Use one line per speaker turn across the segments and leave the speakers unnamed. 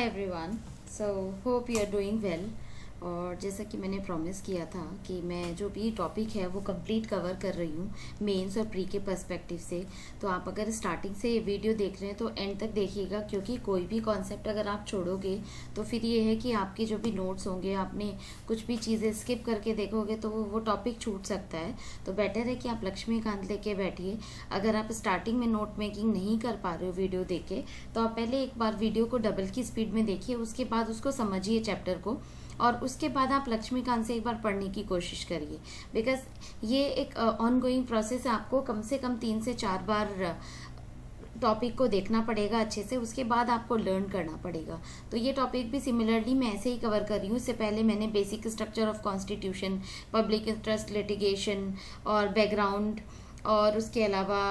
Everyone. So hope you are doing well. और जैसा कि मैंने प्रॉमिस किया था कि मैं जो भी टॉपिक है वो कंप्लीट कवर कर रही हूँ मेंस और प्री के पर्सपेक्टिव से। तो आप अगर स्टार्टिंग से ये वीडियो देख रहे हैं तो एंड तक देखिएगा, क्योंकि कोई भी कॉन्सेप्ट अगर आप छोड़ोगे तो फिर ये है कि आपके जो भी नोट्स होंगे, आपने कुछ भी चीज़ें स्किप करके देखोगे तो वो टॉपिक छूट सकता है। तो बेटर है कि आप लक्ष्मीकांत लेके बैठिए। अगर आप स्टार्टिंग में नोट मेकिंग नहीं कर पा रहे हो वीडियो देख के, तो आप पहले एक बार वीडियो को डबल की स्पीड में देखिए, उसके बाद उसको समझिए चैप्टर को, और उसके बाद आप लक्ष्मीकांत से एक बार पढ़ने की कोशिश करिए। बिकॉज ये एक ऑन गोइंग प्रोसेस है, आपको कम से कम 3 से 4 बार टॉपिक को देखना पड़ेगा अच्छे से, उसके बाद आपको लर्न करना पड़ेगा। तो ये टॉपिक भी सिमिलरली मैं ऐसे ही कवर कर रही हूँ। इससे पहले मैंने basic structure of constitution, public interest litigation और बैकग्राउंड, और उसके अलावा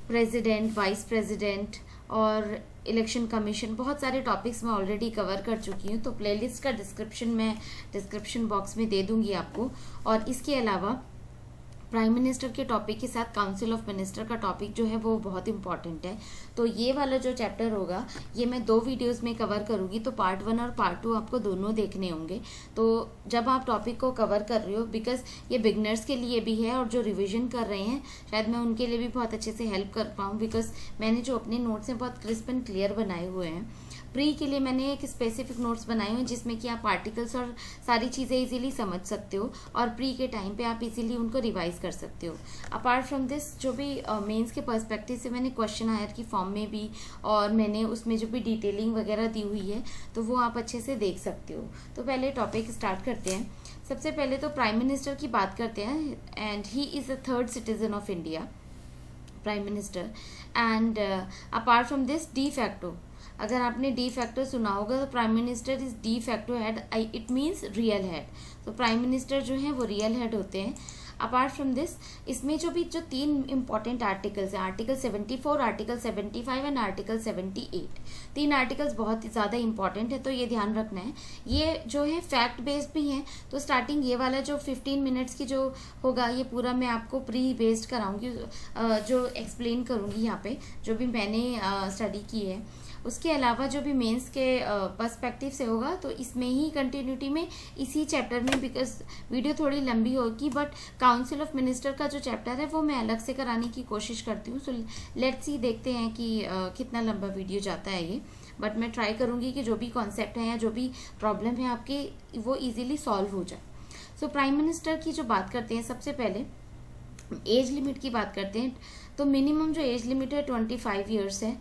प्रेसिडेंट, वाइस प्रेसिडेंट और इलेक्शन कमीशन, बहुत सारे टॉपिक्स मैं ऑलरेडी कवर कर चुकी हूँ। तो प्लेलिस्ट का डिस्क्रिप्शन मैं डिस्क्रिप्शन बॉक्स में दे दूंगी आपको। और इसके अलावा प्राइम मिनिस्टर के टॉपिक के साथ काउंसिल ऑफ मिनिस्टर का टॉपिक जो है वो बहुत इंपॉर्टेंट है। तो ये वाला जो चैप्टर होगा ये मैं 2 वीडियोस में कवर करूंगी। तो पार्ट 1 और पार्ट 2 आपको दोनों देखने होंगे। तो जब आप टॉपिक को कवर कर रहे हो, बिकॉज ये बिगनर्स के लिए भी है और जो रिविजन कर रहे हैं शायद मैं उनके लिए भी बहुत अच्छे से हेल्प कर पाऊँ, बिकॉज मैंने जो अपने नोट्स हैं बहुत क्रिस्प एंड क्लियर बनाए हुए हैं। प्री के लिए मैंने एक स्पेसिफिक नोट्स बनाए हुए हैं जिसमें कि आप आर्टिकल्स और सारी चीज़ें इजीली समझ सकते हो, और प्री के टाइम पे आप इजीली उनको रिवाइज कर सकते हो। अपार्ट फ्रॉम दिस, जो भी मेंस के पर्सपेक्टिव से मैंने क्वेश्चन आयर की फॉर्म में भी, और मैंने उसमें जो भी डिटेलिंग वगैरह दी हुई है तो वो आप अच्छे से देख सकते हो। तो पहले टॉपिक स्टार्ट करते हैं। सबसे पहले तो प्राइम मिनिस्टर की बात करते हैं, and he is the 3rd citizen of India, prime minister. And apart from this, de facto, अगर आपने डी फैक्टो सुना होगा तो prime minister is de facto head, it means real head. तो प्राइम मिनिस्टर जो है वो रियल हेड होते हैं। अपार्ट फ्रॉम दिस, इसमें जो 3 इंपॉर्टेंट आर्टिकल्स हैं, article 74, article 75 and article 78, 3 articles बहुत ही ज़्यादा इंपॉर्टेंट है, तो ये ध्यान रखना है। ये जो है फैक्ट बेस्ड भी हैं। तो स्टार्टिंग ये वाला जो 15 मिनट्स की जो होगा ये पूरा मैं आपको प्री बेस्ड कराऊंगी, जो एक्सप्लेन करूंगी यहाँ पे जो भी मैंने स्टडी की है। उसके अलावा जो भी मेंस के पर्सपेक्टिव से होगा तो इसमें ही कंटिन्यूटी में इसी चैप्टर में, बिकॉज वीडियो थोड़ी लंबी होगी, बट काउंसिल ऑफ मिनिस्टर का जो चैप्टर है वो मैं अलग से कराने की कोशिश करती हूँ। सो लेट्स सी, देखते हैं कि कितना लंबा वीडियो जाता है ये। बट मैं ट्राई करूँगी कि जो भी कॉन्सेप्ट है या जो भी प्रॉब्लम है आपके, वो ईजिली सॉल्व हो जाए। सो प्राइम मिनिस्टर की जो बात करते हैं, सबसे पहले एज लिमिट की बात करते हैं। तो मिनिमम जो एज लिमिट है 25 ईयर्स है।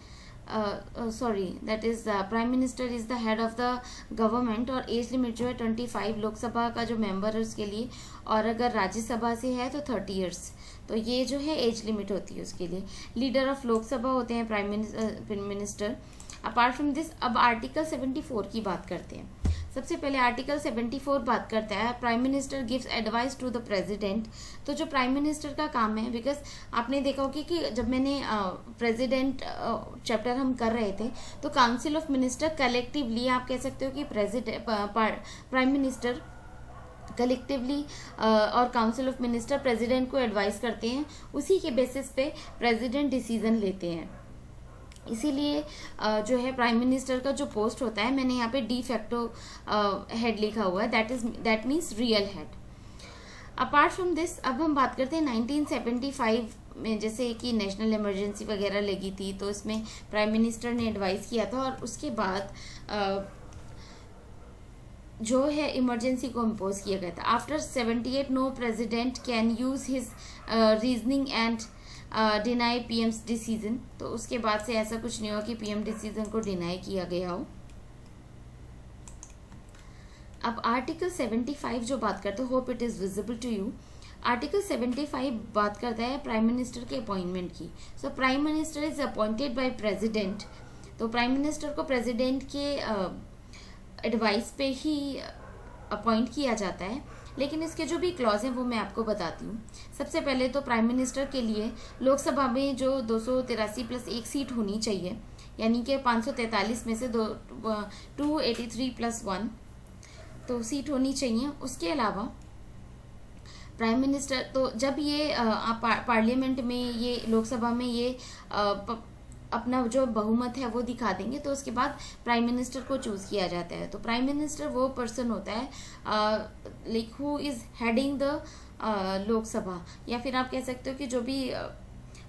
That is prime minister is the head of the government, और एज लिमिट जो है 25 लोकसभा का जो मेंबर है उसके लिए, और अगर राज्यसभा से है तो 30 ईयर्स। तो ये जो है एज लिमिट होती है उसके लिए। लीडर ऑफ लोकसभा होते हैं prime minister. Apart from this, अब आर्टिकल 74 की बात करते हैं। सबसे पहले आर्टिकल 74 बात करता है prime minister gives advice to the president. तो जो प्राइम मिनिस्टर का काम है, बिकॉज आपने देखा होगा कि जब मैंने प्रेसिडेंट चैप्टर हम कर रहे थे तो काउंसिल ऑफ मिनिस्टर कलेक्टिवली, आप कह सकते हो कि प्राइम मिनिस्टर कलेक्टिवली और काउंसिल ऑफ मिनिस्टर प्रेसिडेंट को एडवाइस करते हैं, उसी के बेसिस पे प्रेसिडेंट डिसीजन लेते हैं। इसीलिए जो है प्राइम मिनिस्टर का जो पोस्ट होता है, मैंने यहाँ पे डी फैक्टो हेड लिखा हुआ है, that means real head. Apart from this, अब हम बात करते हैं 1975 में, जैसे कि नेशनल इमरजेंसी वगैरह लगी थी, तो इसमें प्राइम मिनिस्टर ने एडवाइस किया था, और उसके बाद जो है इमरजेंसी को इम्पोज किया गया था। After 78, no president can use his reasoning and deny PM's decision. तो उसके बाद से ऐसा कुछ नहीं हुआ कि पीएम डिसीजन को डिनाई किया गया हो। अब आर्टिकल 75 जो बात करते हैं, hope it is visible to you. Article 75 बात करता है प्राइम मिनिस्टर के अपॉइंटमेंट की। So prime minister is appointed by president. तो प्राइम मिनिस्टर को प्रेसिडेंट के एडवाइस पे ही अपॉइंट किया जाता है, लेकिन इसके जो भी क्लॉज हैं वो मैं आपको बताती हूँ। सबसे पहले तो प्राइम मिनिस्टर के लिए लोकसभा में जो 283 प्लस 1 सीट होनी चाहिए, यानी कि 543 में से 283 प्लस 1 तो सीट होनी चाहिए। उसके अलावा प्राइम मिनिस्टर, तो जब ये पार्लियामेंट में, ये लोकसभा में ये अपना जो बहुमत है वो दिखा देंगे, तो उसके बाद प्राइम मिनिस्टर को चूज किया जाता है। तो प्राइम मिनिस्टर वो पर्सन होता है like who is heading the Lok Sabha, या फिर आप कह सकते हो कि जो भी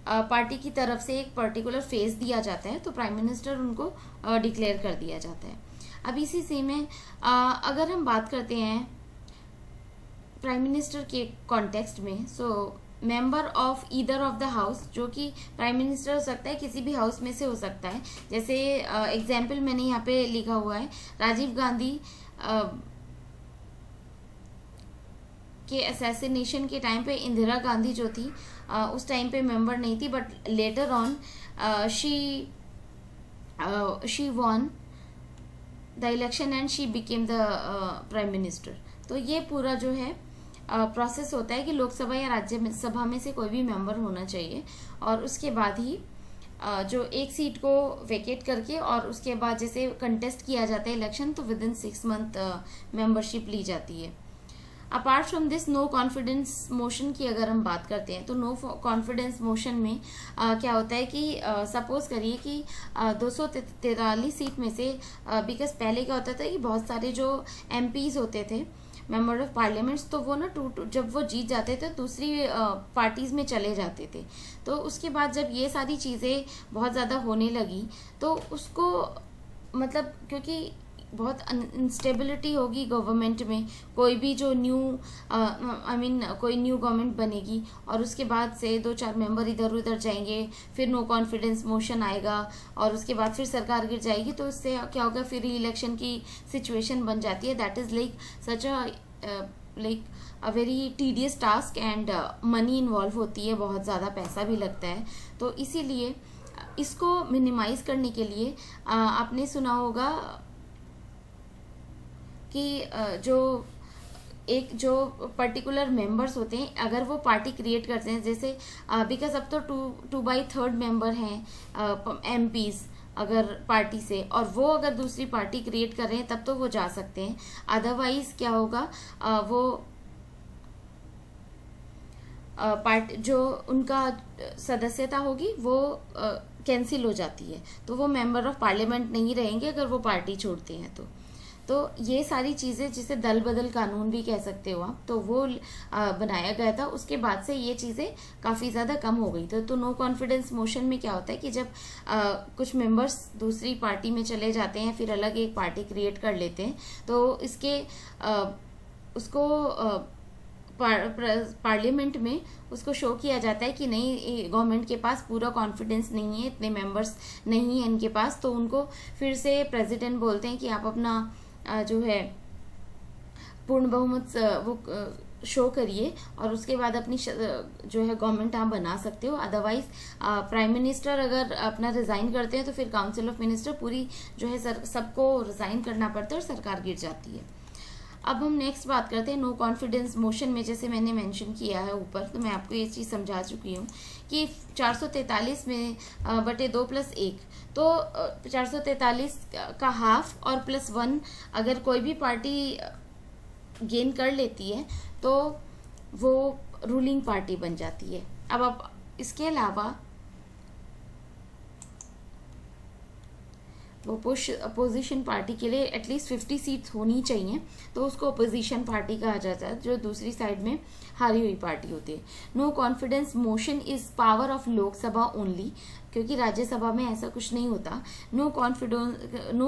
पार्टी की तरफ से एक पर्टिकुलर फेज दिया जाता है तो प्राइम मिनिस्टर उनको डिक्लेयर कर दिया जाता है। अब इसी से में अगर हम बात करते हैं प्राइम मिनिस्टर के कॉन्टेक्स्ट में, so member of either of the house, जो कि प्राइम मिनिस्टर हो सकता है किसी भी हाउस में से हो सकता है। जैसे एग्जाम्पल मैंने यहाँ पे लिखा हुआ है, राजीव गांधी के असैसिनेशन के टाइम पे इंदिरा गांधी जो थी उस टाइम पे मेंबर नहीं थी, but later on she won the election and she became the prime minister. तो ये पूरा जो है प्रोसेस होता है कि लोकसभा या राज्यसभा में से कोई भी मेंबर होना चाहिए, और उसके बाद ही जो एक सीट को वेकेट करके और उसके बाद जैसे कंटेस्ट किया जाता है इलेक्शन, तो विद इन 6 मंथ मेंबरशिप ली जाती है। Apart from this no confidence motion की अगर हम बात करते हैं तो नो कॉन्फिडेंस मोशन में क्या होता है कि सपोज करिए कि 243 सीट में से बिकॉज पहले क्या होता था कि बहुत सारे जो एमपीज होते थे, मेंबर ऑफ पार्लियामेंट्स, तो वो ना जब वो जीत जाते थे दूसरी पार्टीज में चले जाते थे। तो उसके बाद जब ये सारी चीज़ें बहुत ज़्यादा होने लगी तो उसको मतलब क्योंकि बहुत इंस्टेबिलिटी होगी गवर्नमेंट में, कोई भी जो न्यू कोई न्यू गवर्नमेंट बनेगी और उसके बाद से 2-4 मेंबर इधर उधर जाएंगे, फिर नो कॉन्फिडेंस मोशन आएगा और उसके बाद फिर सरकार गिर जाएगी, तो इससे क्या होगा, फिर इलेक्शन की सिचुएशन बन जाती है। That is like such a very tedious task and money involve होती है, बहुत ज़्यादा पैसा भी लगता है। तो इसीलिए इसको मिनिमाइज करने के लिए आपने सुना होगा कि जो पर्टिकुलर मेंबर्स होते हैं अगर वो पार्टी क्रिएट करते हैं, जैसे बिकॉज अब तो 2/3 मेंबर हैं एमपीज अगर पार्टी से, और वो अगर दूसरी पार्टी क्रिएट कर रहे हैं तब तो वो जा सकते हैं। अदरवाइज क्या होगा, वो पार्टी जो उनका सदस्यता होगी वो कैंसिल हो जाती है, तो वो मेंबर ऑफ पार्लियामेंट नहीं रहेंगे अगर वो पार्टी छोड़ते हैं। तो ये सारी चीज़ें जिसे दल बदल कानून भी कह सकते हो आप, तो वो बनाया गया था। उसके बाद से ये चीज़ें काफ़ी ज़्यादा कम हो गई। तो नो कॉन्फिडेंस मोशन में क्या होता है कि जब कुछ मेंबर्स दूसरी पार्टी में चले जाते हैं, फिर अलग एक पार्टी क्रिएट कर लेते हैं, तो इसके उसको पार्लियामेंट में उसको शो किया जाता है कि नहीं, गवर्नमेंट के पास पूरा कॉन्फिडेंस नहीं है, इतने मेंबर्स नहीं है इनके पास, तो उनको फिर से प्रेसिडेंट बोलते हैं कि आप अपना जो है पूर्ण बहुमत वो शो करिए और उसके बाद अपनी जो है गवर्नमेंट आप बना सकते हो। अदरवाइज प्राइम मिनिस्टर अगर अपना रिजाइन करते हैं तो फिर काउंसिल ऑफ मिनिस्टर पूरी जो है सबको रिजाइन करना पड़ता है और सरकार गिर जाती है। अब हम नेक्स्ट बात करते हैं नो कॉन्फिडेंस मोशन में। जैसे मैंने मेंशन किया है ऊपर, तो मैं आपको ये चीज़ समझा चुकी हूँ कि 443 में बटे 2+1, तो 443 का हाफ और +1 अगर कोई भी पार्टी गेन कर लेती है तो वो रूलिंग पार्टी बन जाती है। अब आप इसके अलावा वो अपोजिशन पार्टी के लिए एटलीस्ट 50 सीट्स होनी चाहिए, तो उसको अपोजिशन पार्टी कहा जाता है, जो दूसरी साइड में हारी हुई पार्टी होती है। No confidence motion is power of Lok Sabha only, क्योंकि राज्यसभा में ऐसा कुछ नहीं होता। No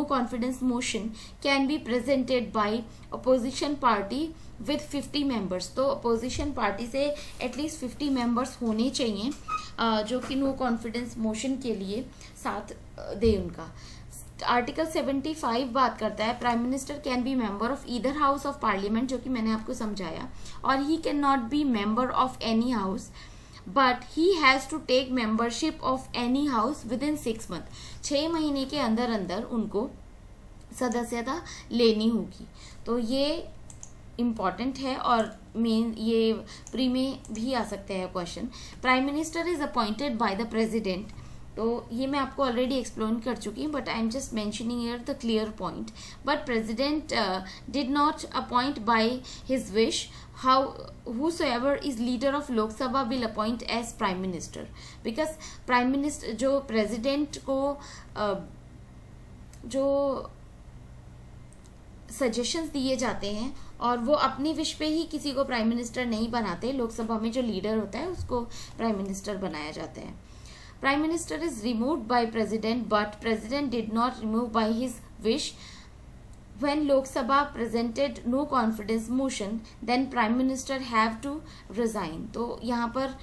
confidence motion can be presented by opposition party with 50 members. तो अपोजिशन पार्टी से एटलीस्ट 50 मेंबर्स होने चाहिए जो कि नो कॉन्फिडेंस मोशन के लिए साथ दे उनका। आर्टिकल 75 बात करता है prime minister can be member of either house of parliament, जो कि मैंने आपको समझाया, और he can not be member of any house but he has to take membership of any house within 6 month. 6 महीने के अंदर अंदर उनको सदस्यता लेनी होगी। तो ये इम्पॉर्टेंट है और मेन ये प्री में भी आ सकते हैं question. Prime minister is appointed by the president तो ये मैं आपको ऑलरेडी एक्सप्लेन कर चुकी हूँ, but I am just mentioning here the clear point. But president did not appoint by his wish. How whosoever is leader of Lok Sabha will appoint as prime minister, because prime minister जो president को जो suggestions दिए जाते हैं और वो अपनी wish पे ही किसी को प्राइम मिनिस्टर नहीं बनाते. लोकसभा में जो लीडर होता है उसको प्राइम मिनिस्टर बनाया जाता है. Prime minister is removed by president, but president did not remove by his wish. When Lok Sabha presented no confidence motion, then Prime Minister have to resign. तो यहाँ पर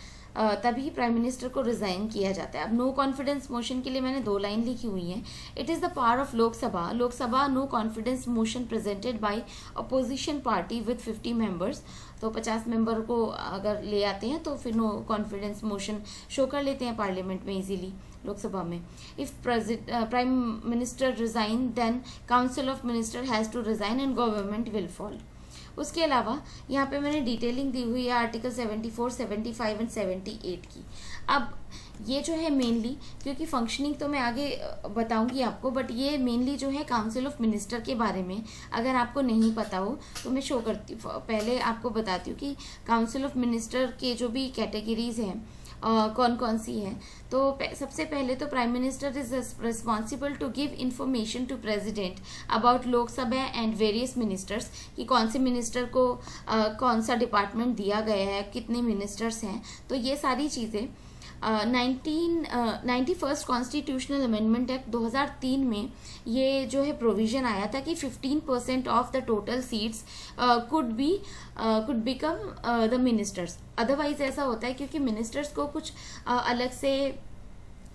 तभी प्राइम मिनिस्टर को resign किया जाता है. अब नो कॉन्फिडेंस मोशन के लिए मैंने 2 लाइन लिखी हुई हैं. It is the power of Lok Sabha. Lok Sabha no confidence motion presented by opposition party with 50 members. तो 50 मेंबर को अगर ले आते हैं तो फिर नो कॉन्फिडेंस मोशन शो कर लेते हैं पार्लियामेंट में इजीली, लोकसभा में. If prime minister resign then council of minister has to resign and government will fall. उसके अलावा यहाँ पे मैंने डिटेलिंग दी हुई है आर्टिकल 74, 75 एंड 78 की. अब ये जो है मेनली, क्योंकि फंक्शनिंग तो मैं आगे बताऊंगी आपको, बट ये मेनली जो है काउंसिल ऑफ मिनिस्टर के बारे में अगर आपको नहीं पता हो तो मैं शो करती हूँ. पहले आपको बताती हूँ कि काउंसिल ऑफ मिनिस्टर के जो भी कैटेगरीज हैं कौन कौन सी है. तो सबसे पहले तो prime minister is responsible to give information to president about Lok Sabha and various ministers, कि कौन से मिनिस्टर को कौन सा डिपार्टमेंट दिया गया है, कितने मिनिस्टर्स हैं. तो ये सारी चीज़ें 91st कॉन्स्टिट्यूशनल अमेंडमेंट एक्ट 2003 में ये जो है प्रोविजन आया था कि 15% of the total seats could become the ministers. Otherwise ऐसा होता है क्योंकि मिनिस्टर्स को कुछ अलग से,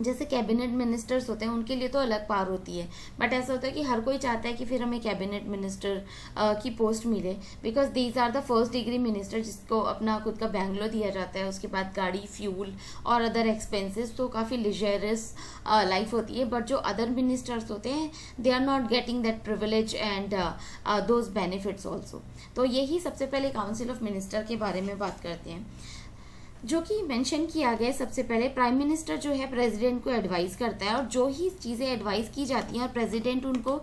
जैसे कैबिनेट मिनिस्टर्स होते हैं उनके लिए तो अलग पावर होती है, बट ऐसा होता है कि हर कोई चाहता है कि फिर हमें कैबिनेट मिनिस्टर की पोस्ट मिले, because these are the first degree minister जिसको अपना खुद का बैंगलो दिया जाता है, उसके बाद गाड़ी, फ्यूल और अदर एक्सपेंसेस. तो काफ़ी लिजरियस लाइफ होती है. बट जो अदर मिनिस्टर्स होते हैं they are not getting that privilege and those benefits also. तो यही सबसे पहले काउंसिल ऑफ मिनिस्टर के बारे में बात करते हैं, जो कि मेंशन किया गया. सबसे पहले प्राइम मिनिस्टर जो है प्रेसिडेंट को एडवाइस करता है, और जो ही चीज़ें एडवाइस की जाती हैं और प्रेसिडेंट उनको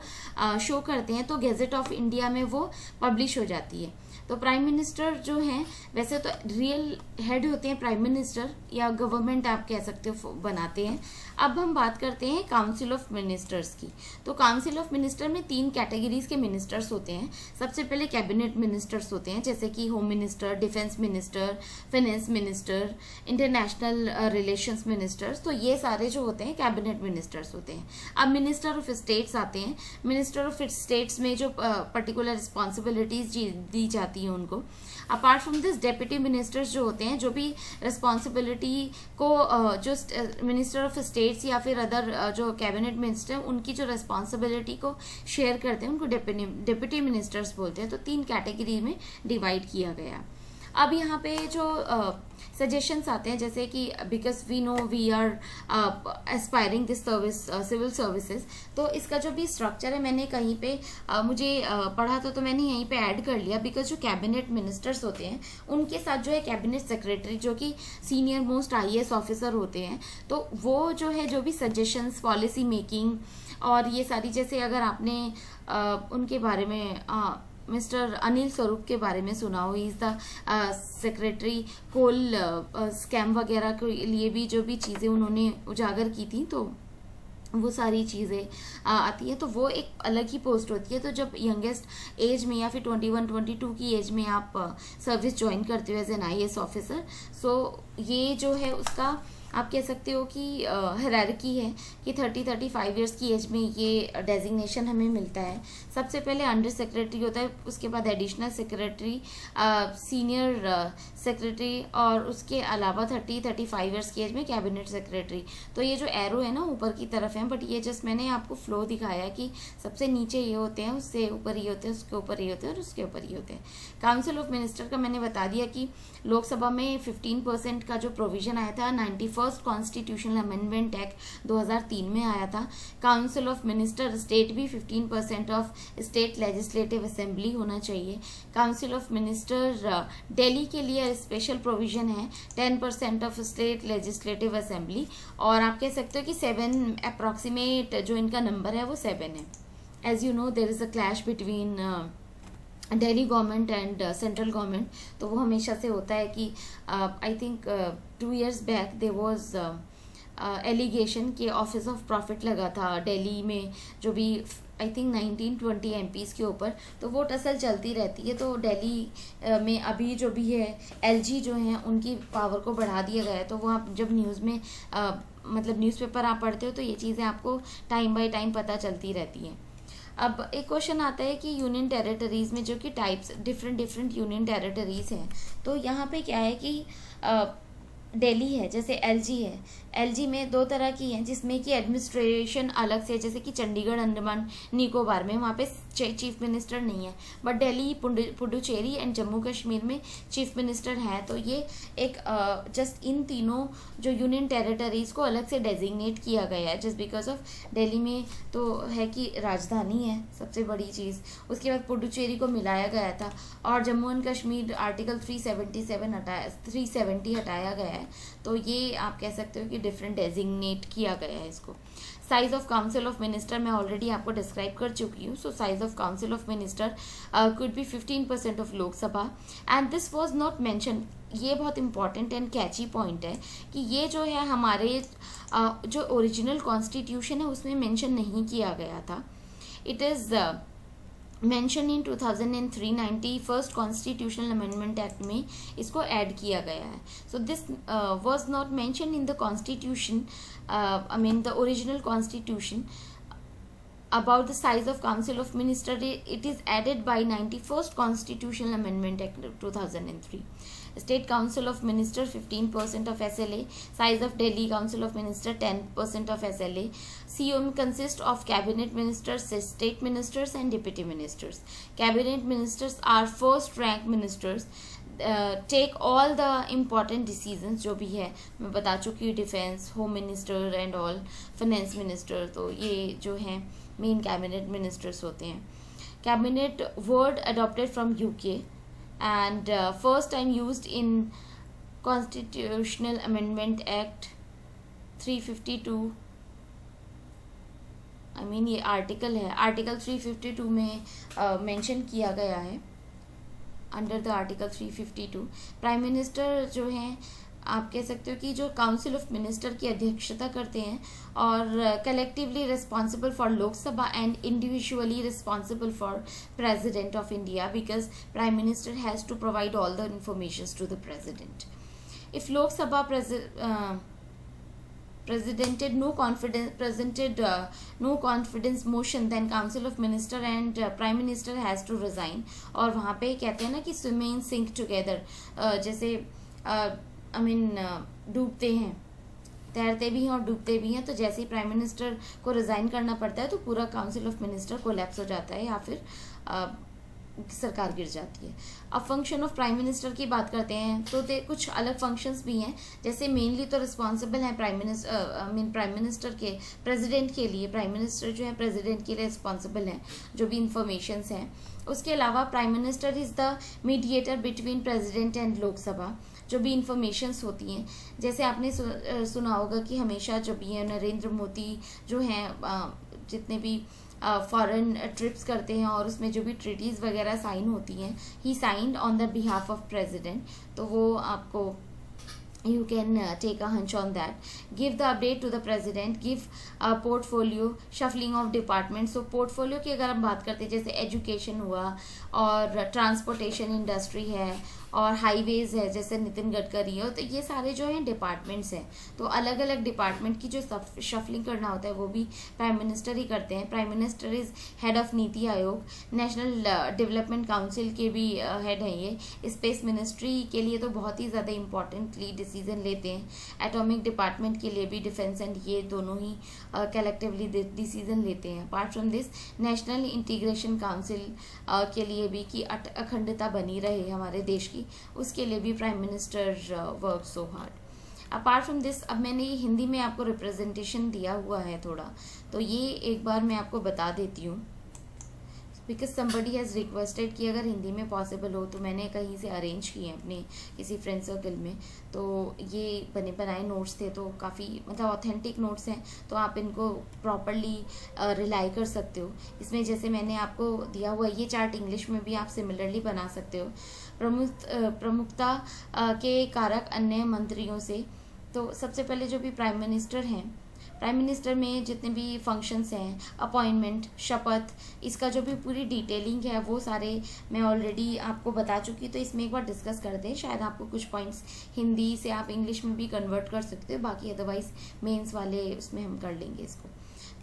शो करते हैं तो गेजेट ऑफ इंडिया में वो पब्लिश हो जाती है. तो प्राइम मिनिस्टर जो हैं वैसे तो रियल हेड होते हैं प्राइम मिनिस्टर, या गवर्नमेंट आप कह सकते हो बनाते हैं. अब हम बात करते हैं काउंसिल ऑफ मिनिस्टर्स की. तो काउंसिल ऑफ मिनिस्टर में 3 कैटेगरीज के मिनिस्टर्स होते हैं. सबसे पहले कैबिनेट मिनिस्टर्स होते हैं, जैसे कि home minister, defence minister, finance minister, international relations ministers. तो ये सारे जो होते हैं कैबिनेट मिनिस्टर्स होते हैं. अब मिनिस्टर ऑफ स्टेट्स आते हैं. मिनिस्टर ऑफ स्टेट्स में जो पर्टिकुलर रिस्पॉन्सिबिलिटीज दी जाती है उनको. Apart from this deputy ministers जो होते हैं, जो भी रिस्पॉन्सिबिलिटी को जो मिनिस्टर ऑफ स्टेट्स या फिर अदर जो कैबिनेट मिनिस्टर उनकी जो रिस्पॉन्सिबिलिटी को शेयर करते हैं उनको डेप्यूटी मिनिस्टर्स बोलते हैं. तो 3 कैटेगरी में डिवाइड किया गया. अब यहाँ पे जो सजेशंस आते हैं, जैसे कि because we know we are aspiring this service civil services, तो इसका जो भी स्ट्रक्चर है मैंने कहीं पे मुझे पढ़ा तो मैंने यहीं पे ऐड कर लिया. बिकॉज जो कैबिनेट मिनिस्टर्स होते हैं उनके साथ जो है कैबिनेट सेक्रेटरी जो कि सीनियर मोस्ट IAS ऑफिसर होते हैं, तो वो जो है जो भी सजेशंस, पॉलिसी मेकिंग और ये सारी, जैसे अगर आपने उनके बारे में मिस्टर अनिल स्वरूप के बारे में सुना हो, is the secretary coal scam वगैरह के लिए भी जो भी चीज़ें उन्होंने उजागर की थी, तो वो सारी चीज़ें आती है. तो वो एक अलग ही पोस्ट होती है. तो जब यंगेस्ट एज में या फिर 21-22 की एज में आप सर्विस ज्वाइन करते हो एज एन IAS ऑफिसर, सो ये जो है उसका आप कह सकते हो कि हायरार्की है कि 30-35 इयर्स की एज में ये डेजिग्नेशन हमें मिलता है. सबसे पहले अंडर सेक्रेटरी होता है, उसके बाद एडिशनल सेक्रेटरी, सीनियर सेक्रेटरी, और उसके अलावा 30-35 इयर्स की एज में कैबिनेट सेक्रेटरी. तो ये जो एरो है ना ऊपर की तरफ है, बट ये जस्ट मैंने आपको फ्लो दिखाया कि सबसे नीचे ये होते हैं, उससे ऊपर ये होते हैं, उसके ऊपर ये होते हैं और उसके ऊपर ये होते हैं. काउंसिल ऑफ मिनिस्टर का मैंने बता दिया कि लोकसभा में 15% का जो प्रोविजन आया था 91 फर्स्ट कॉन्स्टिट्यूशनल अमेंडमेंट एक्ट 2003 में आया था। काउंसिल ऑफ मिनिस्टर स्टेट भी 15% ऑफ स्टेट लेजिस्लेटिव असेंबली होना चाहिए। काउंसिल ऑफ मिनिस्टर दिल्ली के लिए स्पेशल प्रोविजन है 10% ऑफ स्टेट लेजिस्लेटिव असेंबली, और आप कह सकते हो कि 7 अप्रॉक्सीमेट जो इनका नंबर है वो 7 है। As you know there is a clash between Delhi government and central government, तो वो हमेशा से होता है कि I think 2 years back there was allegation कि ऑफिस ऑफ प्रॉफिट लगा था दिल्ली में, जो भी आई थिंक 19-20 MPs के ऊपर, तो वो टसल चलती रहती है। तो दिल्ली में अभी जो भी है LG जो हैं उनकी पावर को बढ़ा दिया गया है, तो वो आप जब न्यूज़ में मतलब न्यूज़पेपर आप पढ़ते हो तो ये चीज़ें आपको टाइम बाय टाइम पता चलती रहती हैं। अब एक क्वेश्चन आता है कि यूनियन टेरिटरीज़ में जो कि टाइप्स डिफरेंट यूनियन टेरिटरीज़ हैं, तो यहाँ पे क्या है कि दिल्ली है, जैसे LG है, LG में 2 तरह की हैं जिसमें कि एडमिनिस्ट्रेशन अलग से, जैसे कि चंडीगढ़ अंडमान निकोबार में वहाँ पे चीफ मिनिस्टर नहीं है, बट दिल्ली पुडुचेरी एंड जम्मू कश्मीर में चीफ मिनिस्टर है। तो ये एक जस्ट इन तीनों जो यूनियन टेरिटरीज़ को अलग से डेजिग्नेट किया गया है, जस्ट बिकॉज ऑफ दिल्ली में तो है कि राजधानी है सबसे बड़ी चीज़। उसके बाद पुडुचेरी को मिलाया गया था, और जम्मू एंड कश्मीर आर्टिकल 370 हटाया गया है। तो ये आप कह सकते हो कि डिफरेंट डेजिग्नेट किया गया है इसको। Size of council of minister मैं ऑलरेडी आपको डिस्क्राइब कर चुकी हूँ। So size of council of minister could be 15% of Lok Sabha, and this was not mention. ये बहुत इंपॉर्टेंट एंड कैची पॉइंट है कि ये जो है हमारे जो ओरिजिनल कॉन्स्टिट्यूशन है उसमें मेंशन नहीं किया गया था। It is mention in 2003 91st constitutional amendment act में इसको ऐड किया गया है। So this was not mention in the constitution, I mean the original constitution about the size of council of minister. It is added by 91st constitutional amendment act 2003. State council of minister 15% of SLA. Size of Delhi council of minister 10% of SLA. COM consists of cabinet ministers, state ministers and deputy ministers. Cabinet ministers are first rank ministers. Take all the important decisions जो भी है मैं बता चुकी हूँ, defence, home minister and all, finance minister, तो ये जो हैं मेन कैबिनेट मिनिस्टर्स होते हैं। Cabinet word adopted from UK and first time used in constitutional amendment act 352, I mean ये आर्टिकल है, आर्टिकल 352 में मेंशन किया गया है। Under the article 352 prime minister जो हैं आप कह सकते हो कि जो काउंसिल ऑफ मिनिस्टर की अध्यक्षता करते हैं और collectively responsible for Lok Sabha and individually responsible for president of India, because prime minister has to provide all the information to the president. If Lok Sabha presented no confidence motion, then council of minister and prime minister has to resign। और वहाँ पे कहते हैं ना कि swimming sink together, जैसे I mean डूबते हैं, तैरते भी हैं और डूबते भी हैं, तो जैसे ही प्राइम मिनिस्टर को रिजाइन करना पड़ता है तो पूरा काउंसिल ऑफ मिनिस्टर कोलैप्स हो जाता है या फिर सरकार गिर जाती है। अब फंक्शन ऑफ प्राइम मिनिस्टर की बात करते हैं तो कुछ अलग फंक्शंस भी हैं, जैसे मेनली तो रिस्पॉन्सिबल है प्राइम मिनिस्टर के प्रेसिडेंट के लिए, प्राइम मिनिस्टर जो है प्रेसिडेंट के लिए रिस्पॉन्सिबल हैं जो भी इंफॉर्मेशंस हैं। उसके अलावा prime minister is the mediator between president and Lok Sabha, जो भी इंफॉर्मेशंस होती हैं, जैसे आपने सुना होगा कि हमेशा जो भी है नरेंद्र मोदी जो हैं जितने भी फॉरेन ट्रिप्स करते हैं और उसमें जो भी ट्रीटीज़ वगैरह साइन होती हैं, he signed on the behalf of president, तो वो आपको you can take a hunch on that. Give the update to the president, give a portfolio, shuffling of departments। so portfolio की अगर हम बात करते हैं जैसे एजुकेशन हुआ और ट्रांसपोर्टेशन इंडस्ट्री है और हाईवेज है जैसे नितिन गडकरी है, तो ये सारे जो हैं डिपार्टमेंट्स हैं, तो अलग अलग डिपार्टमेंट की जो शफलिंग करना होता है वो भी प्राइम मिनिस्टर ही करते हैं। Prime minister is head of NITI Aayog, national development council के भी हेड हैं ये, स्पेस मिनिस्ट्री के लिए तो बहुत ही ज़्यादा इंपॉर्टेंटली डिसीजन लेते हैं, एटॉमिक डिपार्टमेंट के लिए भी डिफेंस एंड ये दोनों ही कलेक्टिवली डिसीजन लेते हैं। Apart from this national integration council के लिए भी कि अखंडता बनी रहे हमारे देश की, उसके लिए भी prime minister work so hard. Apart from this, अब मैंने ये हिंदी में आपको रिप्रेजेंटेशन दिया हुआ है थोड़ा, तो ये एक बार मैं आपको बता देती हूँ, बिकॉज समबडी हैज़ रिक्वेस्टेड कि अगर हिंदी में पॉसिबल हो, तो मैंने कहीं से अरेंज किए हैं अपने किसी फ्रेंड सर्कल में, तो ये बने बनाए नोट्स थे, तो काफ़ी मतलब ऑथेंटिक नोट्स हैं, तो आप इनको प्रॉपरली रिलाई कर सकते हो। इसमें जैसे मैंने आपको दिया हुआ ये चार्ट इंग्लिश में भी आप सिमिलरली बना सकते हो। प्रमुखता के कारक अन्य मंत्रियों से, तो सबसे पहले जो भी प्राइम मिनिस्टर हैं, प्राइम मिनिस्टर में जितने भी फंक्शंस हैं, अपॉइंटमेंट, शपथ, इसका जो भी पूरी डिटेलिंग है वो सारे मैं ऑलरेडी आपको बता चुकी हूँ, तो इसमें एक बार डिस्कस करते हैं। शायद आपको कुछ पॉइंट्स हिंदी से आप इंग्लिश में भी कन्वर्ट कर सकते हो, बाकी अदरवाइज मेंस वाले उसमें हम कर लेंगे इसको।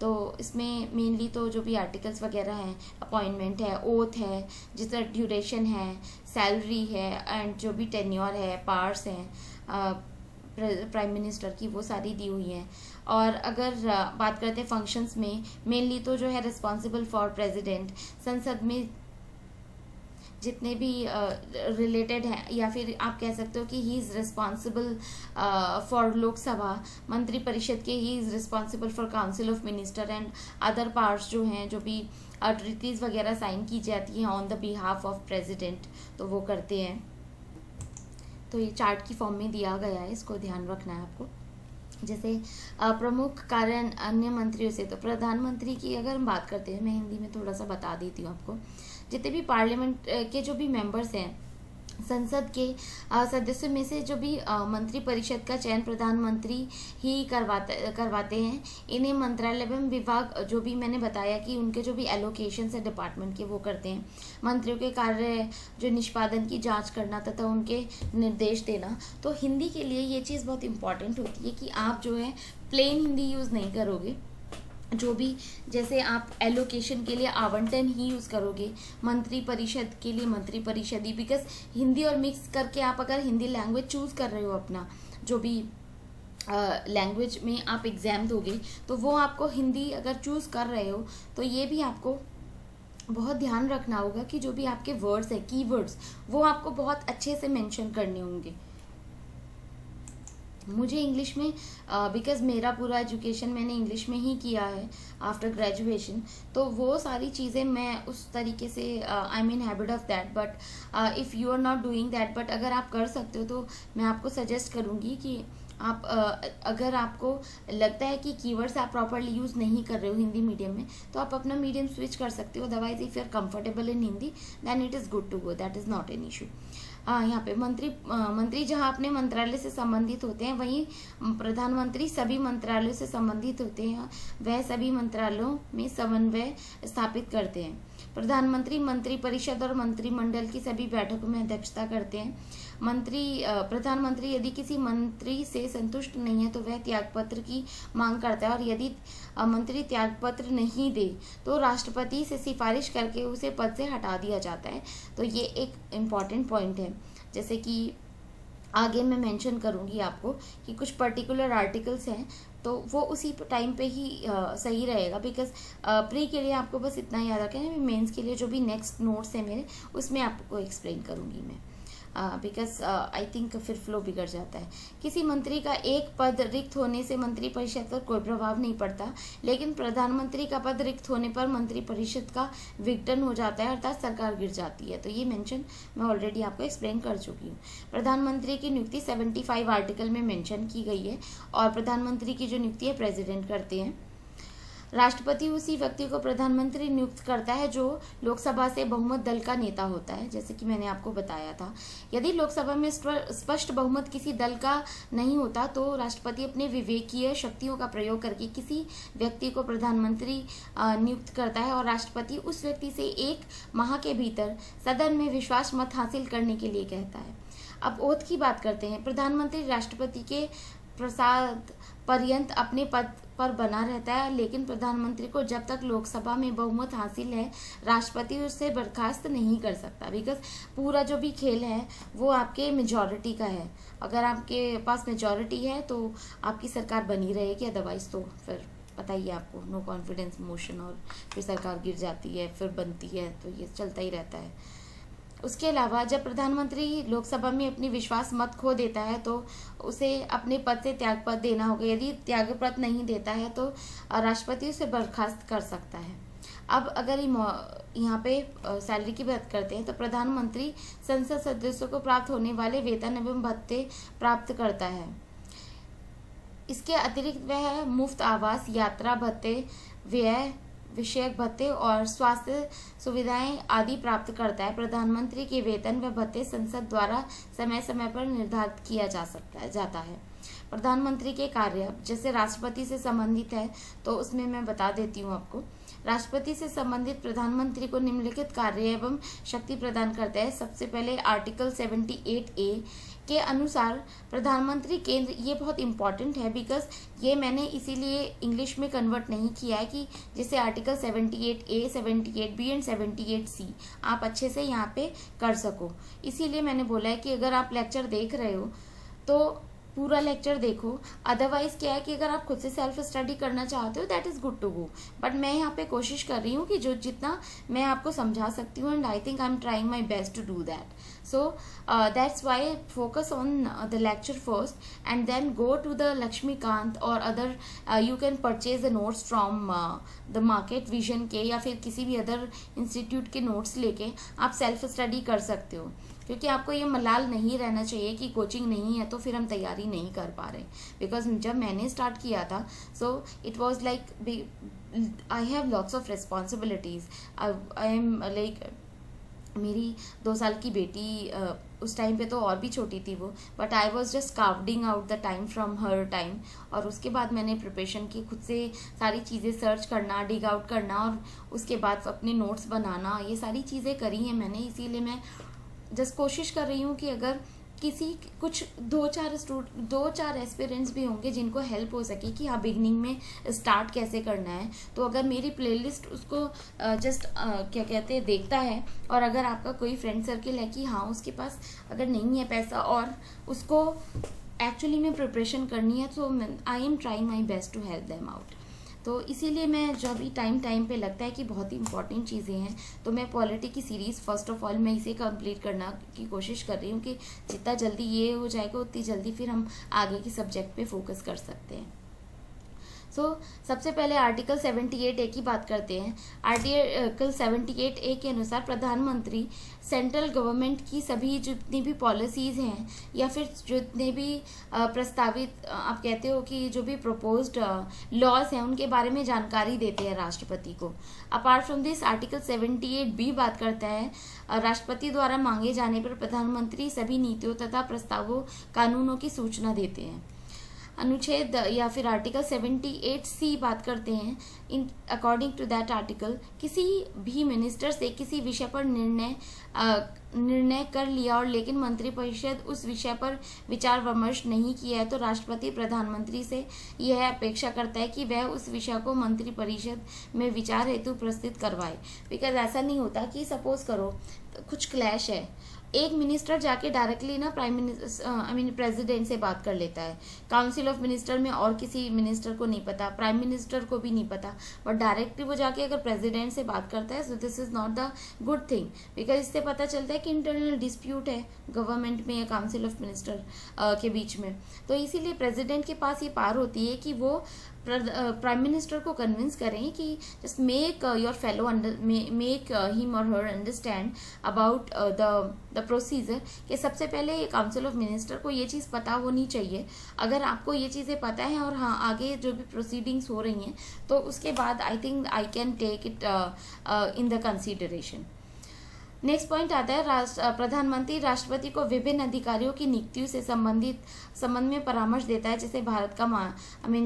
तो इसमें मेनली तो जो भी आर्टिकल्स वगैरह हैं, अपॉइंटमेंट है, ओथ है, जिसका ड्यूरेशन है, सैलरी है, एंड जो भी टेन्योर है, पावर्स हैं प्राइम मिनिस्टर की, वो सारी दी हुई हैं। और अगर बात करते हैं फंक्शंस में, मेनली तो जो है रिस्पॉन्सिबल फॉर प्रेसिडेंट, संसद में जितने भी रिलेटेड हैं, या फिर आप कह सकते हो कि he is responsible for Lok Sabha, मंत्री परिषद के he is responsible for council of minister and other parts जो हैं, जो भी ट्रीटीज़ वगैरह साइन की जाती हैं on the behalf of president, तो वो करते हैं। तो ये चार्ट की फॉर्म में दिया गया है, इसको ध्यान रखना है आपको। जैसे प्रमुख कारण अन्य मंत्रियों से, तो प्रधानमंत्री की अगर हम बात करते हैं, मैं हिंदी में थोड़ा सा बता देती हूँ आपको। जितने भी पार्लियामेंट के जो भी मेंबर्स हैं, संसद के सदस्यों में से जो भी मंत्री परिषद का चयन प्रधानमंत्री ही करवाते हैं। इन्हें मंत्रालय एवं विभाग, जो भी मैंने बताया कि उनके जो भी एलोकेशन है डिपार्टमेंट के, वो करते हैं। मंत्रियों के कार्य जो निष्पादन की जांच करना तथा उनके निर्देश देना। तो हिंदी के लिए ये चीज़ बहुत इंपॉर्टेंट होती है कि आप जो है प्लेन हिंदी यूज़ नहीं करोगे, जो भी जैसे आप एलोकेशन के लिए आवंटन ही यूज़ करोगे, मंत्री परिषद के लिए मंत्री परिषद ही, बिकॉज हिंदी और मिक्स करके आप अगर हिंदी लैंग्वेज चूज़ कर रहे हो अपना जो भी लैंग्वेज में आप एग्ज़ाम दोगे, तो वो आपको हिंदी अगर चूज़ कर रहे हो, तो ये भी आपको बहुत ध्यान रखना होगा कि जो भी आपके वर्ड्स है, कीवर्ड्स, वो आपको बहुत अच्छे से मेंशन करने होंगे। मुझे इंग्लिश में बिकॉज़ मेरा पूरा एजुकेशन मैंने इंग्लिश में ही किया है आफ्टर ग्रेजुएशन, तो वो सारी चीज़ें मैं उस तरीके से I mean habit of that, but if you are not doing that, but अगर आप कर सकते हो, तो मैं आपको सजेस्ट करूँगी कि आप अगर आपको लगता है कि कीवर्ड्स आप प्रॉपरली यूज़ नहीं कर रहे हो हिंदी मीडियम में, तो आप अपना मीडियम स्विच कर सकते हो। Otherwise if you are comfortable in Hindi, then it is good to go, that is not an issue. यहाँ पे मंत्री जहाँ अपने मंत्रालय से संबंधित होते हैं, वहीं प्रधानमंत्री सभी मंत्रालयों से संबंधित होते हैं। वह सभी मंत्रालयों में समन्वय स्थापित करते हैं। प्रधानमंत्री मंत्री परिषद और मंत्रिमंडल की सभी बैठकों में अध्यक्षता करते हैं। प्रधानमंत्री यदि किसी मंत्री से संतुष्ट नहीं है, तो वह त्यागपत्र की मांग करता है, और यदि मंत्री त्यागपत्र नहीं दे, तो राष्ट्रपति से सिफारिश करके उसे पद से हटा दिया जाता है। तो ये एक इम्पॉर्टेंट पॉइंट है। जैसे कि आगे मैं मेंशन करूंगी आपको कि कुछ पर्टिकुलर आर्टिकल्स हैं, तो वो उसी टाइम पे ही सही रहेगा, बिकॉज प्री के लिए आपको बस इतना याद रखना है। मेंस के लिए जो भी नेक्स्ट नोट्स है मेरे, उसमें आपको एक्सप्लेन करूंगी मैं, बिकॉज आई थिंक फिर फ्लो बिगड़ जाता है। किसी मंत्री का एक पद रिक्त होने से मंत्रिपरिषद पर कोई प्रभाव नहीं पड़ता, लेकिन प्रधानमंत्री का पद रिक्त होने पर मंत्रिपरिषद का विघटन हो जाता है, अर्थात सरकार गिर जाती है। तो ये मेंशन मैं ऑलरेडी आपको एक्सप्लेन कर चुकी हूँ। प्रधानमंत्री की नियुक्ति 75 आर्टिकल में मेंशन की गई है, और प्रधानमंत्री की जो नियुक्ति है प्रेसिडेंट करते हैं। राष्ट्रपति उसी व्यक्ति को प्रधानमंत्री नियुक्त करता है जो लोकसभा से बहुमत दल का नेता होता है, जैसे कि मैंने आपको बताया था। यदि लोकसभा में स्पष्ट बहुमत किसी दल का नहीं होता, तो राष्ट्रपति अपने विवेकीय शक्तियों का प्रयोग करके किसी व्यक्ति को प्रधानमंत्री नियुक्त करता है, और राष्ट्रपति उस व्यक्ति से 1 माह के भीतर सदन में विश्वास मत हासिल करने के लिए कहता है। अब ओथ की बात करते हैं। प्रधानमंत्री राष्ट्रपति के प्रसाद पर्यंत अपने पद पर बना रहता है, लेकिन प्रधानमंत्री को जब तक लोकसभा में बहुमत हासिल है, राष्ट्रपति उससे बर्खास्त नहीं कर सकता, बिकॉज पूरा जो भी खेल है वो आपके मेजॉरिटी का है। अगर आपके पास मेजॉरिटी है तो आपकी सरकार बनी रहेगी, अदरवाइज तो फिर पता ही है आपको, नो कॉन्फिडेंस मोशन, और फिर सरकार गिर जाती है, फिर बनती है, तो ये चलता ही रहता है। उसके अलावा जब प्रधानमंत्री लोकसभा में अपनी विश्वास मत खो देता है तो उसे अपने पद से त्यागपत्र देना होगा। यदि त्यागपत्र नहीं देता है तो राष्ट्रपति उसे बर्खास्त कर सकता है। अब अगर यहाँ पे सैलरी की बात करते हैं तो प्रधानमंत्री संसद सदस्यों को प्राप्त होने वाले वेतन एवं भत्ते प्राप्त करता है। इसके अतिरिक्त वह मुफ्त आवास, यात्रा भत्ते, व्यय विषयक भत्ते और स्वास्थ्य सुविधाएं आदि प्राप्त करता है। प्रधानमंत्री के वेतन व भत्ते संसद द्वारा समय समय पर निर्धारित किया जाता है। प्रधानमंत्री के कार्य जैसे राष्ट्रपति से संबंधित है तो उसमें मैं बता देती हूँ आपको। राष्ट्रपति से संबंधित प्रधानमंत्री को निम्नलिखित कार्य एवं शक्ति प्रदान करता है। सबसे पहले आर्टिकल 78A के अनुसार प्रधानमंत्री केंद्र, ये बहुत इंपॉर्टेंट है बिकॉज ये मैंने इसीलिए इंग्लिश में कन्वर्ट नहीं किया है कि जैसे article 78A, 78B and 78C आप अच्छे से यहाँ पे कर सको। इसीलिए मैंने बोला है कि अगर आप लेक्चर देख रहे हो तो पूरा लेक्चर देखो। अदरवाइज क्या है कि अगर आप खुद से सेल्फ स्टडी करना चाहते हो that is good to go, but मैं यहाँ पे कोशिश कर रही हूँ कि जो जितना मैं आपको समझा सकती हूँ and I think I am trying my best to do that. So that's why focus on the lecture first and then go to the Lakshmikant or other you can purchase the notes from the market vision के या फिर किसी भी other institute के notes लेके आप self study कर सकते हो। क्योंकि आपको ये मलाल नहीं रहना चाहिए कि कोचिंग नहीं है तो फिर हम तैयारी नहीं कर पा रहे। बिकॉज जब मैंने स्टार्ट किया था so it was like I have lots of responsibilities. I am like मेरी 2 साल की बेटी उस टाइम पे तो और भी छोटी थी वो, but I was just carving out the time from her time. और उसके बाद मैंने प्रिपरेशन की, खुद से सारी चीज़ें सर्च करना, डिग आउट करना और उसके बाद अपने नोट्स बनाना, ये सारी चीज़ें करी हैं मैंने। इसीलिए मैं जस्ट कोशिश कर रही हूँ कि अगर किसी कुछ 2-4 एस्पिरेंट्स भी होंगे जिनको हेल्प हो सके कि हाँ बिगनिंग में स्टार्ट कैसे करना है, तो अगर मेरी प्लेलिस्ट उसको जस्ट क्या कहते हैं देखता है और अगर आपका कोई फ्रेंड सर्किल है कि हाँ उसके पास अगर नहीं है पैसा और उसको एक्चुअली में प्रिपरेशन करनी है तो I am trying my best to help them out. तो इसीलिए मैं जो भी टाइम पे लगता है कि बहुत ही इंपॉर्टेंट चीज़ें हैं तो मैं पॉलिटी की सीरीज़ फर्स्ट ऑफ ऑल मैं इसे कंप्लीट करना की कोशिश कर रही हूँ कि जितना जल्दी ये हो जाएगा उतनी जल्दी फिर हम आगे की सब्जेक्ट पे फोकस कर सकते हैं। सबसे पहले आर्टिकल 78A की बात करते हैं। आर्टिकल 78A के अनुसार प्रधानमंत्री सेंट्रल गवर्नमेंट की सभी जितनी भी पॉलिसीज़ हैं या फिर जितने भी प्रस्तावित आप कहते हो कि जो भी प्रपोज्ड लॉज हैं उनके बारे में जानकारी देते हैं राष्ट्रपति को। Apart from this article 78B बात करता है राष्ट्रपति द्वारा मांगे जाने पर प्रधानमंत्री सभी नीतियों तथा प्रस्तावों कानूनों की सूचना देते हैं। अनुच्छेद या फिर आर्टिकल 78C बात करते हैं। In according to that article किसी भी मिनिस्टर से किसी विषय पर निर्णय कर लिया और लेकिन मंत्रिपरिषद उस विषय पर विचार विमर्श नहीं किया है तो राष्ट्रपति प्रधानमंत्री से यह अपेक्षा करता है कि वह उस विषय को मंत्रिपरिषद में विचार हेतु प्रस्तुत करवाए। बिकॉज ऐसा नहीं होता कि सपोज करो कुछ क्लैश है, एक मिनिस्टर जाके डायरेक्टली ना प्राइम मिनिस्टर प्रेसिडेंट से बात कर लेता है, काउंसिल ऑफ मिनिस्टर में और किसी मिनिस्टर को नहीं पता, प्राइम मिनिस्टर को भी नहीं पता, बट डायरेक्टली वो जाके अगर प्रेसिडेंट से बात करता है so this is not the good thing. Because इससे पता चलता है कि इंटरनल डिस्प्यूट है गवर्नमेंट में या काउंसिल ऑफ मिनिस्टर के बीच में। तो इसीलिए प्रेसिडेंट के पास ये पावर होती है कि वो प्राइम मिनिस्टर को कन्विंस करें कि just make your fellow make him और her understand about the procedure कि सबसे पहले काउंसिल ऑफ मिनिस्टर को ये चीज़ पता होनी चाहिए। अगर आपको ये चीज़ें पता है और हाँ आगे जो भी प्रोसीडिंग्स हो रही हैं तो उसके बाद I think I can take it in the consideration. Next point आता है प्रधानमंत्री राष्ट्रपति को विभिन्न अधिकारियों की नियुक्तियों से संबंध में परामर्श देता है। जैसे भारत का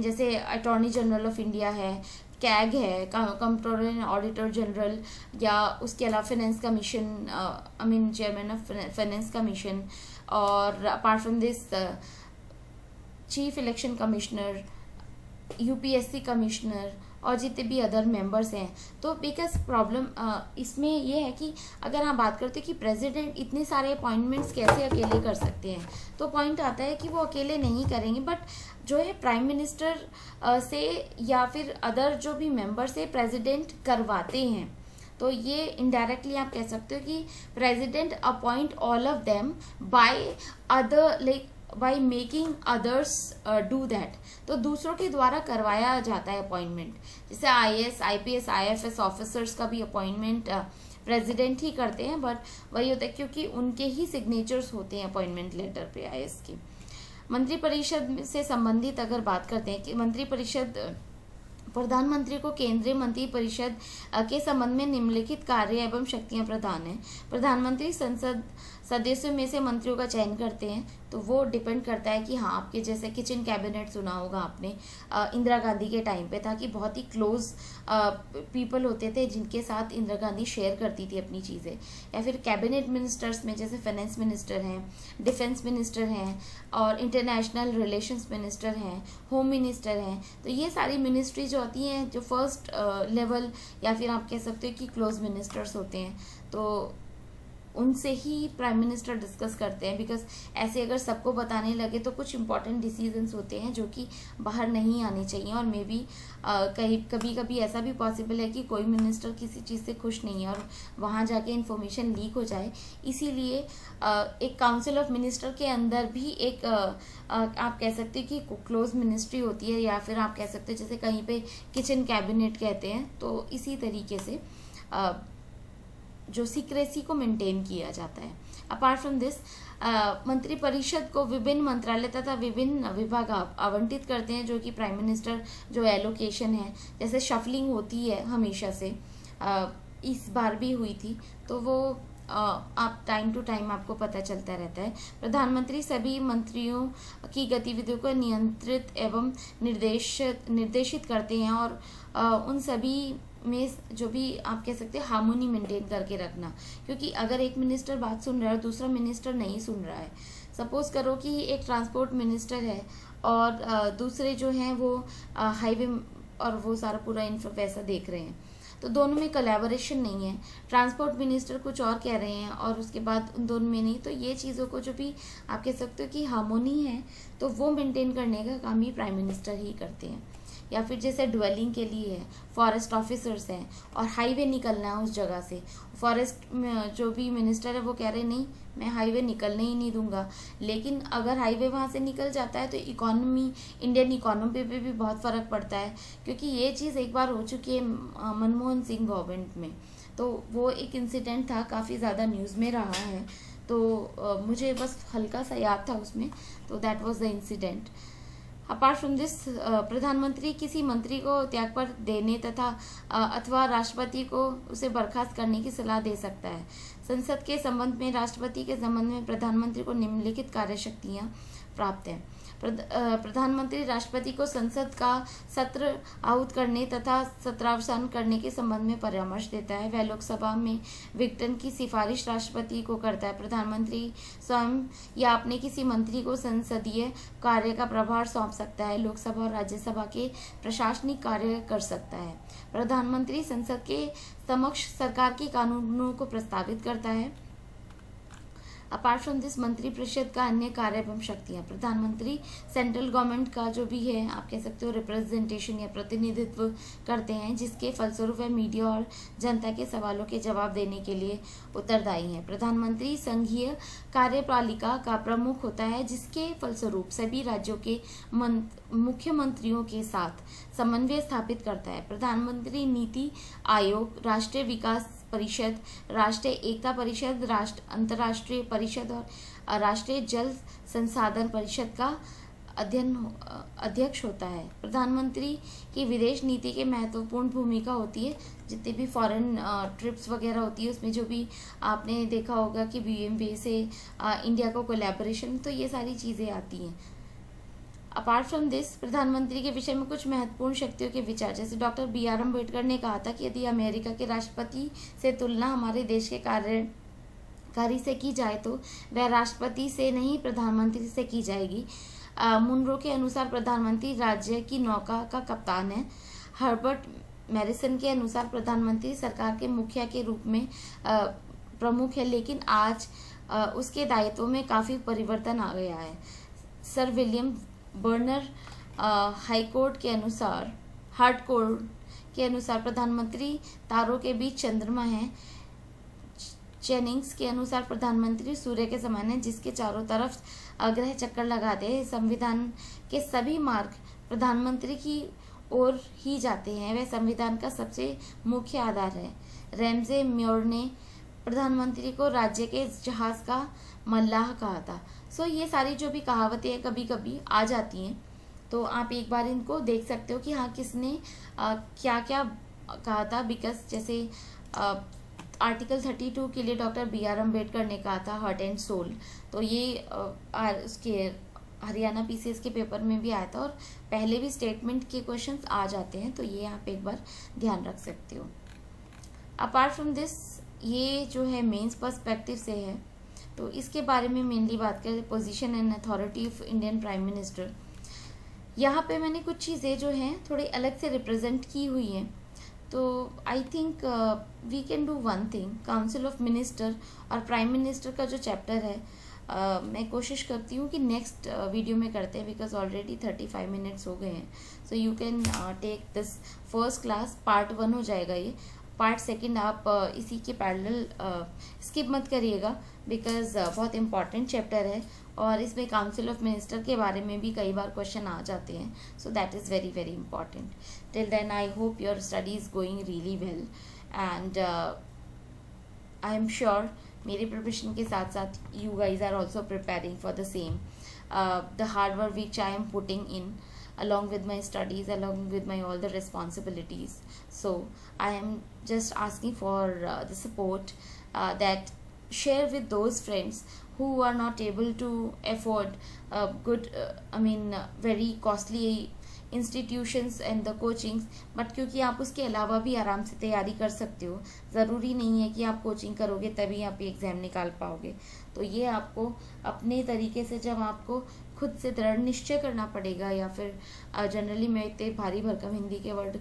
जैसे अटॉर्नी जनरल ऑफ इंडिया है, कैग है, कंट्रोलर एंड ऑडिटर जनरल, या उसके अलावा finance commission chairman of finance commission, और apart from this chief election commissioner, UPSC commissioner और जितने भी अदर मेंबर्स हैं। तो बिकॉज प्रॉब्लम इसमें ये है कि अगर हम बात करते हैं कि प्रेसिडेंट इतने सारे अपॉइंटमेंट्स कैसे अकेले कर सकते हैं, तो पॉइंट आता है कि वो अकेले नहीं करेंगे, बट जो है प्राइम मिनिस्टर से या फिर अदर जो भी मेंबर से प्रेसिडेंट करवाते हैं। तो ये इनडायरेक्टली आप कह सकते हो कि president appoint all of them by other like by making others do that, तो दूसरों के द्वारा करवाया जाता है अपॉइंटमेंट। जैसे IAS, IPS, IFS ऑफिसर्स का भी अपॉइंटमेंट प्रेसिडेंट ही करते हैं, बट वही होता है क्योंकि उनके ही सिग्नेचर्स होते हैं अपॉइंटमेंट लेटर पे IAS की। मंत्रिपरिषद से संबंधित अगर बात करते हैं कि मंत्रिपरिषद प्रधानमंत्री को केंद्रीय मंत्रिपरिषद के संबंध में निम्नलिखित कार्य एवं शक्तियां प्रदान है। प्रधानमंत्री संसद सदस्यों में से मंत्रियों का चयन करते हैं, तो वो डिपेंड करता है कि हाँ, आपके जैसे किचन कैबिनेट सुना होगा आपने इंदिरा गांधी के टाइम पे था कि बहुत ही क्लोज पीपल होते थे जिनके साथ इंदिरा गांधी शेयर करती थी अपनी चीज़ें। या फिर कैबिनेट मिनिस्टर्स में जैसे फाइनेंस मिनिस्टर हैं, डिफेंस मिनिस्टर हैं और इंटरनेशनल रिलेशंस मिनिस्टर हैं, होम मिनिस्टर हैं। तो ये सारी मिनिस्ट्री जो होती हैं जो फर्स्ट लेवल या फिर आप कह सकते हो कि क्लोज मिनिस्टर्स होते हैं, तो उनसे ही प्राइम मिनिस्टर डिस्कस करते हैं। बिकॉज ऐसे अगर सबको बताने लगे तो कुछ इंपॉर्टेंट डिसीजंस होते हैं जो कि बाहर नहीं आने चाहिए, और मे बी कभी कभी ऐसा भी पॉसिबल है कि कोई मिनिस्टर किसी चीज़ से खुश नहीं है और वहाँ जाके इन्फॉर्मेशन लीक हो जाए। इसीलिए एक काउंसिल ऑफ मिनिस्टर के अंदर भी एक आप कह सकते हैं कि क्लोज मिनिस्ट्री होती है, या फिर आप कह सकते हैं जैसे कहीं पे किचन कैबिनेट कहते हैं, तो इसी तरीके से जो सीक्रेसी को मेंटेन किया जाता है। अपार्ट फ्रॉम दिस मंत्रिपरिषद को विभिन्न मंत्रालय तथा विभिन्न विभाग आवंटित करते हैं, जो कि प्राइम मिनिस्टर जो एलोकेशन है, जैसे शफलिंग होती है हमेशा से, इस बार भी हुई थी, तो वो आप टाइम टू टाइम आपको पता चलता रहता है। प्रधानमंत्री सभी मंत्रियों की गतिविधियों को नियंत्रित एवं निर्देशित करते हैं, और उन सभी में जो भी आप कह सकते हैं हार्मोनी मेंटेन करके रखना, क्योंकि अगर एक मिनिस्टर बात सुन रहा है और दूसरा मिनिस्टर नहीं सुन रहा है, सपोज करो कि एक ट्रांसपोर्ट मिनिस्टर है और दूसरे जो हैं वो हाईवे और वो सारा पूरा वैसा देख रहे हैं, तो दोनों में कोलैबोरेशन नहीं है। ट्रांसपोर्ट मिनिस्टर कुछ और कह रहे हैं और उसके बाद उन दोनों में नहीं, तो ये चीज़ों को जो भी आप कह सकते हो कि हार्मोनी है, तो वो मेंटेन करने का काम भी प्राइम मिनिस्टर ही करते हैं। या फिर जैसे ड्वेलिंग के लिए है, फॉरेस्ट ऑफिसर्स हैं और हाईवे निकलना है उस जगह से, फॉरेस्ट में जो भी मिनिस्टर है वो कह रहे नहीं मैं हाईवे निकलने ही नहीं दूंगा, लेकिन अगर हाईवे वहाँ से निकल जाता है तो इकोनॉमी, इंडियन इकोनॉमी पे भी बहुत फ़र्क पड़ता है, क्योंकि ये चीज़ एक बार हो चुकी है मनमोहन सिंह गवर्नमेंट में। तो वो एक इंसिडेंट था, काफ़ी ज़्यादा न्यूज़ में रहा है, तो मुझे बस हल्का सा याद था उसमें, तो that was the incident. Apart from this प्रधानमंत्री किसी मंत्री को त्याग पर देने तथा अथवा राष्ट्रपति को उसे बर्खास्त करने की सलाह दे सकता है। संसद के संबंध में राष्ट्रपति के संबंध में प्रधानमंत्री को निम्नलिखित कार्यशक्तियां प्राप्त है। प्रधानमंत्री राष्ट्रपति को संसद का सत्र आहूत करने तथा सत्रावसान करने के संबंध में परामर्श देता है। वह लोकसभा में विघटन की सिफारिश राष्ट्रपति को करता है। प्रधानमंत्री स्वयं या अपने किसी मंत्री को संसदीय कार्य का प्रभार सौंप सकता है। लोकसभा और राज्यसभा के प्रशासनिक कार्य कर सकता है। प्रधानमंत्री संसद के समक्ष सरकार के कानूनों को प्रस्तावित करता है। अपार्ट फ्रॉम दिस मंत्रिपरिषद का अन्य कार्य एवं शक्तियाँ, प्रधानमंत्री सेंट्रल गवर्नमेंट का जो भी है आप कह सकते हो रिप्रेजेंटेशन या प्रतिनिधित्व करते हैं, जिसके फलस्वरूप वह मीडिया और जनता के सवालों के जवाब देने के लिए उत्तरदायी हैं। प्रधानमंत्री संघीय कार्यपालिका का प्रमुख होता है, जिसके फलस्वरूप सभी राज्यों के मुख्यमंत्रियों के साथ समन्वय स्थापित करता है। प्रधानमंत्री नीति आयोग, राष्ट्रीय विकास परिषद, राष्ट्रीय एकता परिषद, अंतर्राष्ट्रीय परिषद और राष्ट्रीय जल संसाधन परिषद का अध्यक्ष होता है। प्रधानमंत्री की विदेश नीति के महत्वपूर्ण भूमिका होती है। जितने भी फॉरेन ट्रिप्स वगैरह होती है उसमें जो भी आपने देखा होगा कि BMB से इंडिया को कोलैबोरेशन, तो ये सारी चीज़ें आती हैं। अपार्ट फ्रॉम दिस प्रधानमंत्री के विषय में कुछ महत्वपूर्ण शक्तियों के विचार, जैसे डॉक्टर BR अम्बेडकर ने कहा था कि यदि अमेरिका के राष्ट्रपति से तुलना हमारे देश के कार्यकारी से की जाए तो वह राष्ट्रपति से नहीं प्रधानमंत्री से की जाएगी। मुनरो के अनुसार प्रधानमंत्री राज्य की नौका का कप्तान है। हर्बर्ट मैरिसन के अनुसार प्रधानमंत्री सरकार के मुखिया के रूप में प्रमुख है, लेकिन आज उसके दायित्व में काफ़ी परिवर्तन आ गया है। सर विलियम बर्नर हाईकोर्ट के अनुसार हार्ट कोर्ट के अनुसार प्रधानमंत्री तारों के बीच चंद्रमा है। जेनिंग्स के अनुसार प्रधानमंत्री सूर्य के समान है जिसके चारों तरफ ग्रह चक्कर लगाते हैं। संविधान के सभी मार्ग प्रधानमंत्री की ओर ही जाते हैं, वह संविधान का सबसे मुख्य आधार है। रैमजे म्योर ने प्रधानमंत्री को राज्य के जहाज का मल्लाह कहा था। सो ये सारी जो भी कहावतें कभी कभी आ जाती हैं, तो आप एक बार इनको देख सकते हो कि हाँ किसने क्या क्या कहा था। बिकॉज जैसे आर्टिकल 32 के लिए डॉक्टर BR अम्बेडकर ने कहा था हार्ट एंड सोल, तो ये उसके हरियाणा PCS के पेपर में भी आया था, और पहले भी स्टेटमेंट के क्वेश्चंस आ जाते हैं, तो ये आप एक बार ध्यान रख सकते हो। अपार्ट फ्रॉम दिस, ये जो है मेंस पर्सपेक्टिव से है, तो इसके बारे में मेनली बात करें position and authority of Indian prime minister. यहाँ पे मैंने कुछ चीज़ें जो हैं थोड़ी अलग से रिप्रेजेंट की हुई हैं, तो I think we can do one thing. Council of minister और प्राइम मिनिस्टर का जो चैप्टर है, मैं कोशिश करती हूँ कि नेक्स्ट वीडियो में करते हैं, बिकॉज ऑलरेडी 35 मिनट्स हो गए हैं। So you can take this first class, part 1 हो जाएगा ये। पार्ट 2 आप इसी के पैरेलल स्किप मत करिएगा, बिकॉज बहुत इंपॉर्टेंट चैप्टर है, और इसमें काउंसिल ऑफ मिनिस्टर के बारे में भी कई बार क्वेश्चन आ जाते हैं। So that is very very important. Till then I hope your study is going really well, and I am sure मेरे प्रिपरेशन के साथ साथ you guys are also preparing for the same, the hard work which I am putting in along with my studies, along with my all the responsibilities. So I am just asking for the support, that share with those friends who are not able to afford good very costly institutions and the coachings, but क्योंकि आप उसके अलावा भी आराम से तैयारी कर सकते हो। ज़रूरी नहीं है कि आप कोचिंग करोगे तभी आप एग्ज़ाम निकाल पाओगे। तो ये आपको अपने तरीके से, जब आपको खुद से दृढ़ निश्चय करना पड़ेगा, या फिर जनरली मैं इतने भारी भरकम हिंदी के वर्ड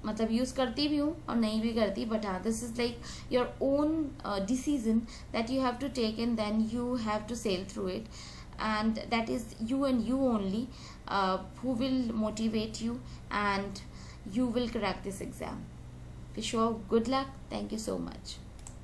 मतलब यूज़ करती भी हूँ और नहीं भी करती, बट हाँ, this is like your own decision that you have to take, and then you have to sail through it, and that is you and you only who will motivate you, and you will crack this exam. Wish you all good luck. Thank you so much.